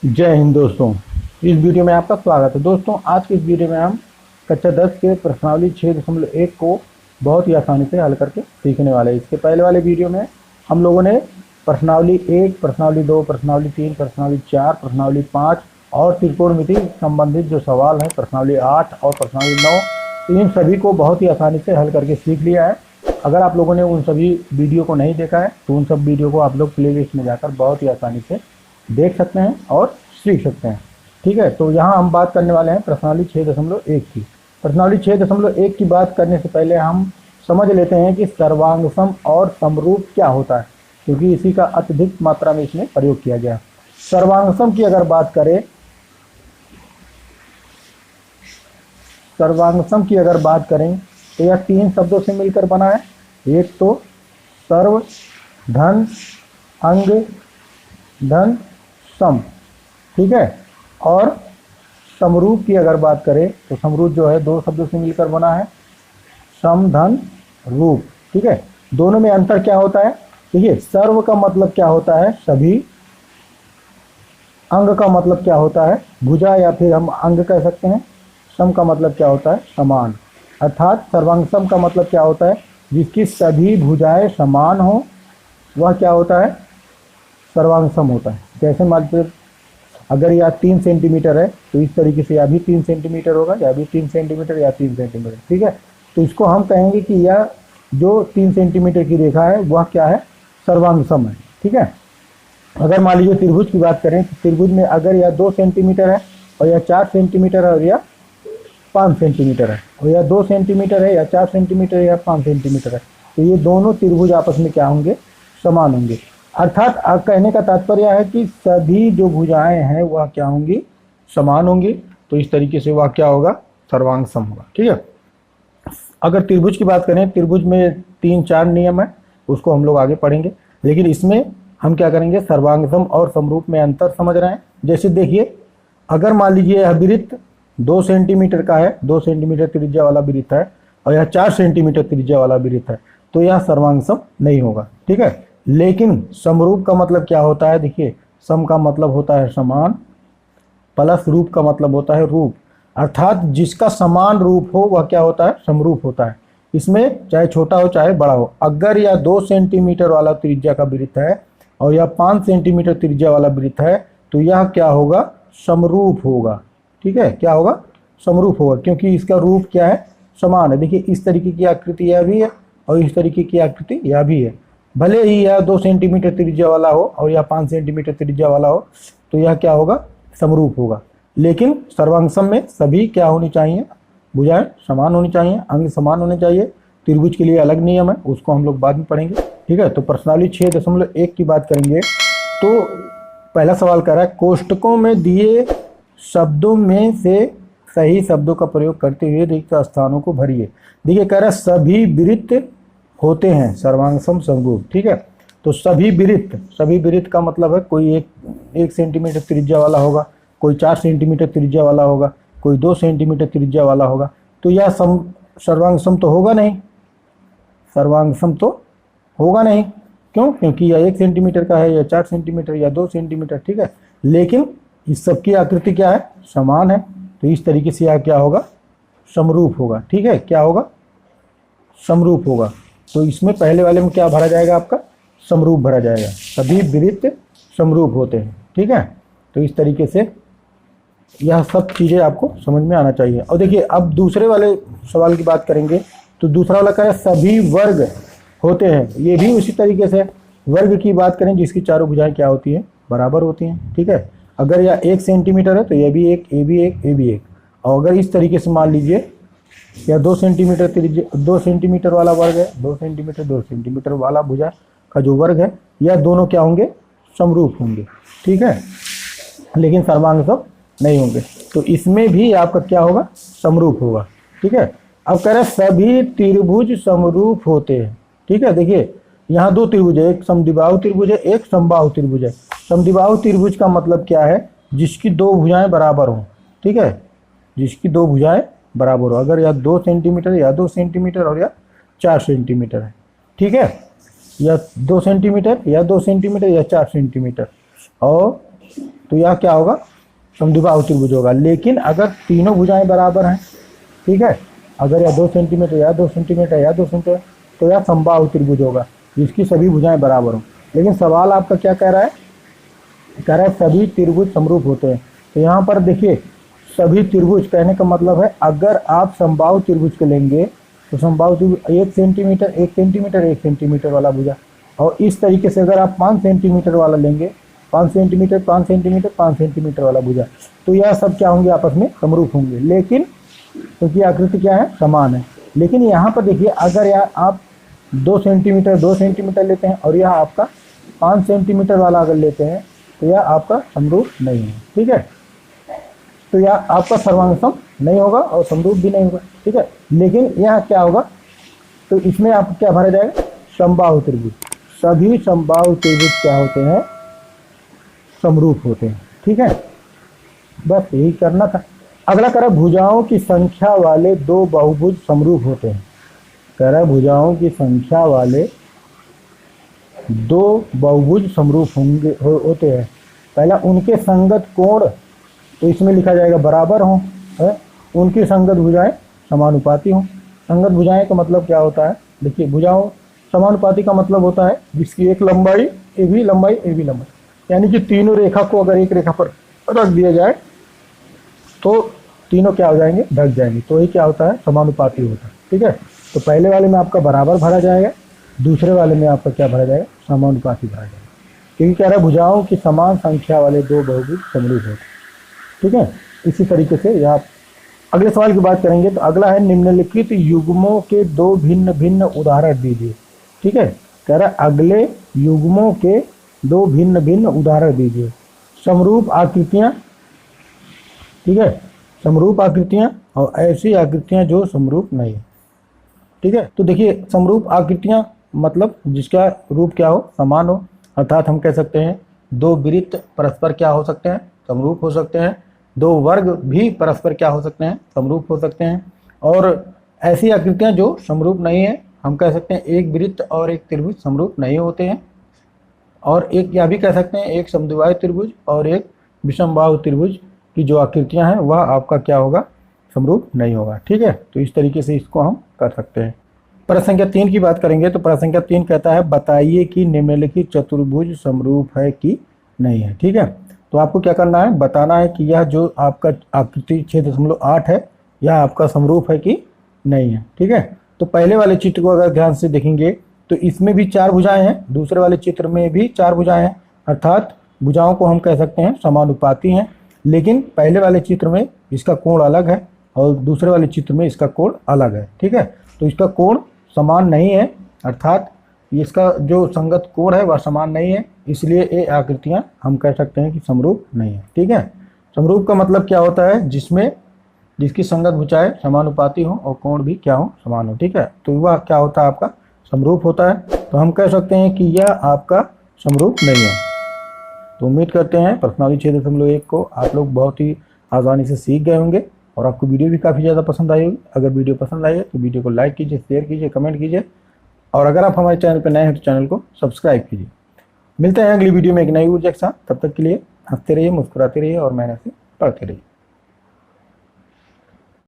जय हिंद दोस्तों। इस वीडियो में आपका स्वागत है। दोस्तों आज की इस वीडियो में हम कक्षा 10 के प्रश्नावली 6.1 को बहुत ही आसानी से हल करके सीखने वाले हैं। इसके पहले वाले वीडियो में हम लोगों ने प्रश्नावली 1, प्रश्नावली 2, प्रश्नावली 3, प्रश्नावली 4, प्रश्नावली 5 और त्रिकोणमिति संबंधित जो सवाल है प्रश्नावली 8 और प्रश्नावली 9, इन सभी को बहुत ही आसानी से हल करके सीख लिया है। अगर आप लोगों ने उन सभी वीडियो को नहीं देखा है तो उन सब वीडियो को आप लोग प्लेलिस्ट में जाकर बहुत ही आसानी से देख सकते हैं और सीख सकते हैं। ठीक है, तो यहाँ हम बात करने वाले हैं प्रश्नावली 6.1 की। प्रश्नावली 6.1 की बात करने से पहले हम समझ लेते हैं कि सर्वांगसम और समरूप क्या होता है, क्योंकि इसी का अत्यधिक मात्रा में इसमें प्रयोग किया गया। सर्वांगसम की अगर बात करें तो यह 3 शब्दों से मिलकर बना है। एक तो सर्व, धन, अंग, धन, सम। ठीक है, और समरूप की अगर बात करें तो समरूप जो है 2 शब्दों से मिलकर बना है, सम, धन, रूप। ठीक है, दोनों में अंतर क्या होता है? देखिए, सर्व का मतलब क्या होता है? सभी। अंग का मतलब क्या होता है? भुजा, या फिर हम अंग कह सकते हैं। सम का मतलब क्या होता है? समान। अर्थात सर्वांगसम का मतलब क्या होता है? जिसकी सभी भुजाएं समान हो वह क्या होता है? सर्वांगसम होता है। जैसे मान लीजिए अगर यह 3 सेंटीमीटर है तो इस तरीके से यह भी 3 सेंटीमीटर होगा, यह भी 3 सेंटीमीटर या 3 सेंटीमीटर। ठीक है, तो इसको हम कहेंगे कि यह जो 3 सेंटीमीटर की रेखा है वह क्या है? सर्वांगसम है। ठीक है, अगर मान लीजिए त्रिभुज की बात करें तो त्रिभुज में अगर यह 2 सेंटीमीटर है और यह 4 सेंटीमीटर है और यह 5 सेंटीमीटर है, और यह 2 सेंटीमीटर है या 4 सेंटीमीटर या 5 सेंटीमीटर है, तो ये दोनों त्रिभुज आपस में क्या होंगे? समान होंगे। अर्थात कहने का तात्पर्य है कि सभी जो भुजाएं हैं वह क्या होंगी? समान होंगी। तो इस तरीके से वह क्या होगा? सर्वांगसम होगा। ठीक है, अगर त्रिभुज की बात करें, त्रिभुज में 3-4 नियम है, उसको हम लोग आगे पढ़ेंगे, लेकिन इसमें हम क्या करेंगे? सर्वांगसम और समरूप में अंतर समझ रहे हैं। जैसे देखिए, अगर मान लीजिए यह वृत्त 2 सेंटीमीटर का है, 2 सेंटीमीटर त्रिज्या वाला वृत्त है, और यह 4 सेंटीमीटर त्रिज्या वाला वृत्त है, तो यह सर्वांगसम नहीं होगा। ठीक है, लेकिन समरूप का मतलब क्या होता है? देखिए, सम का मतलब होता है समान, प्लस रूप का मतलब होता है रूप। अर्थात जिसका समान रूप हो वह क्या होता है? समरूप होता है। इसमें चाहे छोटा हो चाहे बड़ा हो। अगर यह 2 सेंटीमीटर वाला त्रिज्या का वृत्त है और यह 5 सेंटीमीटर त्रिज्या वाला वृत्त है, तो यह क्या होगा? समरूप होगा। ठीक है, क्या होगा? समरूप होगा, क्योंकि इसका रूप क्या है? समान है। देखिए, इस तरीके की आकृति यह भी है और इस तरीके की आकृति यह भी है। भले ही यह 2 सेंटीमीटर त्रिज्या वाला हो और यह 5 सेंटीमीटर त्रिज्या वाला हो, तो यह क्या होगा? समरूप होगा। लेकिन सर्वांगसम में सभी क्या होनी चाहिए? भुजाएं समान होनी चाहिए, अंग समान होने चाहिए। त्रिभुज के लिए अलग नियम है, उसको हम लोग बाद में पढ़ेंगे। ठीक है, तो प्रश्नावली 6.1 की बात करेंगे तो पहला सवाल कह रहा है, कोष्टकों में दिए शब्दों में से सही शब्दों का प्रयोग करते हुए रिक्त स्थानों को भरिए। देखिए, कह रहा है सभी वृत्त होते हैं सर्वांगसम समरूप। ठीक है, तो सभी वृत्त का मतलब है कोई 1 सेंटीमीटर त्रिज्या वाला होगा, कोई 4 सेंटीमीटर त्रिज्या वाला होगा, कोई 2 सेंटीमीटर त्रिज्या वाला होगा, तो यह सर्वांगसम तो होगा नहीं। सर्वांगसम तो होगा नहीं। क्यों? क्योंकि यह 1 सेंटीमीटर का है या 4 सेंटीमीटर या 2 सेंटीमीटर। ठीक है, लेकिन इस सब की आकृति क्या है? समान है। तो इस तरीके से यह क्या होगा? समरूप होगा। ठीक है, क्या होगा? समरूप होगा। तो इसमें पहले वाले में क्या भरा जाएगा? आपका समरूप भरा जाएगा। सभी वृत्त समरूप होते हैं। ठीक है, तो इस तरीके से यह सब चीज़ें आपको समझ में आना चाहिए। और देखिए, अब दूसरे वाले सवाल की बात करेंगे तो दूसरा वाला क्या है? सभी वर्ग होते हैं। ये भी उसी तरीके से वर्ग की बात करें जिसकी चारों भुजाएं क्या होती हैं? बराबर होती हैं। ठीक है, अगर यह 1 सेंटीमीटर है तो यह भी 1, ये भी 1, ये भी 1। और अगर इस तरीके से मान लीजिए या 2 सेंटीमीटर त्रिज्या, 2 सेंटीमीटर वाला वर्ग है, 2 सेंटीमीटर वाला भुजा का जो वर्ग है, यह दोनों क्या होंगे? समरूप होंगे। ठीक है, लेकिन सर्वांगसम नहीं होंगे। तो इसमें भी आपका क्या होगा? समरूप होगा। ठीक है, अब कह रहे हैं सभी त्रिभुज समरूप होते हैं। ठीक है, देखिए यहाँ 2 त्रिभुज है, एक समद्विबाहु त्रिभुज है, एक समबाहु त्रिभुज है। समद्विबाहु त्रिभुज का मतलब क्या है? जिसकी 2 भुजाएं बराबर हों। ठीक है, जिसकी 2 भुजाएं बराबर हो। अगर यह 2 सेंटीमीटर या 2 सेंटीमीटर और यह 4 सेंटीमीटर है। ठीक है, या 2 सेंटीमीटर या 2 सेंटीमीटर या 4 सेंटीमीटर, और तो यह क्या होगा, समद्विबाहु त्रिभुज होगा। लेकिन अगर तीनों भुजाएं बराबर हैं, ठीक है, अगर यह 2 सेंटीमीटर या 2 सेंटीमीटर या 2 सेंटीमीटर, तो यह समबाहु त्रिभुज होगा जिसकी सभी भुजाएं बराबर हों। लेकिन सवाल आपका क्या कह रहा है, कह रहा है सभी त्रिभुज समरूप होते हैं। तो यहाँ पर देखिए, सभी त्रिभुज कहने का मतलब है अगर आप समबाहु त्रिभुज को लेंगे तो समबाहु त्रिभुज 1 सेंटीमीटर 1 सेंटीमीटर 1 सेंटीमीटर वाला भुजा, और इस तरीके से अगर आप 5 सेंटीमीटर वाला लेंगे, 5 सेंटीमीटर 5 सेंटीमीटर 5 सेंटीमीटर वाला भुजा, तो यह सब क्या होंगे, आपस में समरूप होंगे। लेकिन क्योंकि आकृति क्या है, समान है। लेकिन यहाँ पर देखिए, अगर यह आप 2 सेंटीमीटर लेते हैं और यह आपका 5 सेंटीमीटर वाला अगर लेते हैं, तो यह आपका समरूप नहीं है, ठीक है। तो यह आपका सर्वांग नहीं होगा और समरूप भी नहीं होगा, ठीक है। लेकिन यह क्या होगा, तो इसमें आप क्या भरा जाएगा, समबाहु त्रिभुज। सभी समबाहु त्रिभुज क्या होते हैं, समरूप होते हैं, ठीक है। बस यही करना था। अगला कह रहा है भुजाओं की संख्या वाले 2 बहुभुज समरूप होते हैं। कह रहा है भुजाओं की संख्या वाले 2 बहुभुज समरूप होते हैं। पहला, उनके संगत कोण, तो इसमें लिखा जाएगा बराबर हों, है। उनकी संगत भुजाएं समानुपाती हों। संगत भुजाएं का मतलब क्या होता है, देखिए भुजाओं समानुपाती का मतलब होता है जिसकी एक लंबाई ए भी लंबाई ए भी लंबाई, यानी कि तीनों रेखा को अगर एक रेखा पर रख दिया जाए तो तीनों क्या हो जाएंगे, ढक जाएंगे, तो ये क्या होता है, समानुपाती होता है, ठीक है। तो पहले वाले में आपका बराबर भरा जाएगा, दूसरे वाले में आपका क्या भरा जाएगा, समानुपाती भरा जाएगा। क्योंकि कह रहा है भुजाओं की समान संख्या वाले 2 बहुभुज समरूप होते हैं, ठीक है। इसी तरीके से यह अगले सवाल की बात करेंगे। तो अगला है निम्नलिखित युग्मों के 2 भिन्न भिन्न उदाहरण दीजिए, ठीक है। कह रहा है अगले युग्मों के 2 भिन्न भिन्न उदाहरण दीजिए। समरूप आकृतियां, ठीक है, समरूप आकृतियां और ऐसी आकृतियां जो समरूप नहीं है, ठीक है। तो देखिए, समरूप आकृतियां मतलब जिसका रूप क्या हो, समान हो, अर्थात हम कह सकते हैं 2 वृत्त परस्पर क्या हो सकते हैं, समरूप हो सकते हैं। 2 वर्ग भी परस्पर क्या हो सकते हैं, समरूप हो सकते हैं। और ऐसी आकृतियां जो समरूप नहीं है, हम कह सकते हैं एक वृत्त और एक त्रिभुज समरूप नहीं होते हैं। और एक यह भी कह सकते हैं एक समद्विबाहु त्रिभुज और एक विषमबाहु त्रिभुज की जो आकृतियां हैं वह आपका क्या होगा, समरूप नहीं होगा, ठीक है। तो इस तरीके से इसको हम कर सकते हैं। प्रश्न संख्या 3 की बात करेंगे। तो प्रश्न संख्या 3 कहता है बताइए कि निम्नलिखित चतुर्भुज समरूप है कि नहीं है, ठीक है। तो आपको क्या करना है, बताना है कि यह जो आपका आकृति 6.8 है यह आपका समरूप है कि नहीं है, ठीक है। तो पहले वाले चित्र को अगर ध्यान से देखेंगे तो इसमें भी 4 भुजाएं हैं, दूसरे वाले चित्र में भी 4 भुजाएं हैं, अर्थात भुजाओं को हम कह सकते हैं समानुपाती हैं। लेकिन पहले वाले चित्र में इसका कोण अलग है और दूसरे वाले चित्र में इसका कोण अलग है, ठीक है। तो इसका कोण समान नहीं है, अर्थात इसका जो संगत कोण है वह समान नहीं है, इसलिए ये आकृतियां हम कह सकते हैं कि समरूप नहीं है, ठीक है। समरूप का मतलब क्या होता है, जिसकी संगत भुजाएं समानुपाती हो और कोण भी क्या हो, समान हो, ठीक है। तो वह क्या होता है, आपका समरूप होता है। तो हम कह सकते हैं कि यह आपका समरूप नहीं है। तो उम्मीद करते हैं प्रश्नावली 6.1 को आप लोग बहुत ही आसानी से सीख गए होंगे और आपको वीडियो भी काफ़ी ज़्यादा पसंद आई होगी। अगर वीडियो पसंद आई है तो वीडियो को लाइक कीजिए, शेयर कीजिए, कमेंट कीजिए, और अगर आप हमारे चैनल पर नए हैं तो चैनल को सब्सक्राइब कीजिए। मिलते हैं अगली वीडियो में एक नई ऊर्जा के साथ। तब तक के लिए हंसते रहिए, मुस्कुराते रहिए और मेहनत से पढ़ते रहिए।